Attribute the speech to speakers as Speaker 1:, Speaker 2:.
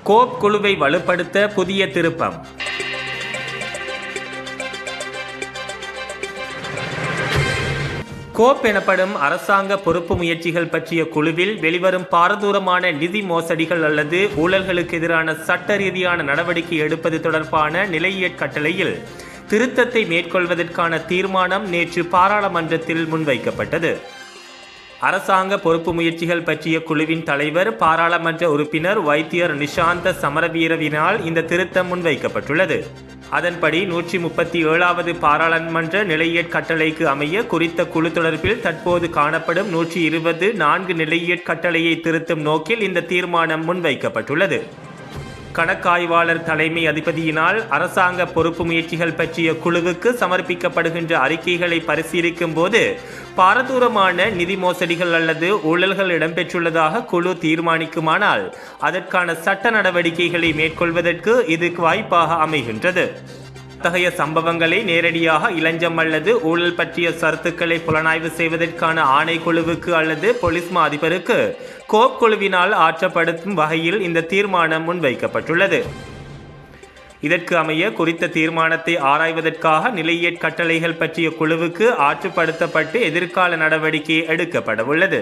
Speaker 1: கோப் குழுவை வலுப்படுத்த புதிய திருப்பம். கோப் எனப்படும் அரசாங்க பொறுப்பு முயற்சிகள் பற்றிய குழுவில் வெளிவரும் பாரதூரமான நிதி மோசடிகள் அல்லது ஊழல்களுக்கு எதிரான சட்ட ரீதியான நடவடிக்கை எடுப்பது தொடர்பான நிலையியற் கட்டளையில் திருத்தத்தை மேற்கொள்வதற்கான தீர்மானம் நேற்று பாராளுமன்றத்தில் முன்வைக்கப்பட்டது. அரசாங்க பொறுப்பு முயற்சிகள் பற்றிய குழுவின் தலைவர் பாராளுமன்ற உறுப்பினர் வைத்தியர் நிஷாந்த சமரவீரவினால் இந்த திருத்தம் முன்வைக்கப்பட்டுள்ளது. அதன்படி 137வது பாராளுமன்ற நிலையியற் கட்டளைக்கு அமைய குறித்த குழு தொடர்பில் தற்போது காணப்படும் 124 நிலையியற் கட்டளையை திருத்தும் நோக்கில் இந்த தீர்மானம் முன்வைக்கப்பட்டுள்ளது. கணக்காய்வாளர் தலைமை அதிபதியினால் அரசாங்க பொறுப்பு முயற்சிகள் பற்றிய குழுவுக்கு சமர்ப்பிக்கப்படுகின்ற அறிக்கைகளை பரிசீலிக்கும் போது பாரதூரமான நிதி மோசடிகள் அல்லது ஊழல்கள் இடம்பெற்றுள்ளதாக குழு தீர்மானிக்குமானால் அதற்கான சட்ட நடவடிக்கைகளை மேற்கொள்வதற்கு இது வாய்ப்பாக அமைகின்றது. அத்தகைய சம்பவங்களை நேரடியாக இளஞ்சம் அல்லது ஊழல் பற்றிய சரத்துக்களை புலனாய்வு செய்வதற்கான ஆணைக்குழுவுக்கு அல்லது பொலிஸ் மா அதிபருக்கு கோப் குழுவினால் ஆற்றப்படுத்தும் வகையில் இந்த தீர்மானம் முன்வைக்கப்பட்டுள்ளது. இதற்கு அமைய குறித்த தீர்மானத்தை ஆராய்வதற்காக நிலையியற் கட்டளைகள் பற்றிய குழுவுக்கு ஆற்றுப்படுத்தப்பட்டு எதிர்கால நடவடிக்கை எடுக்கப்பட உள்ளது.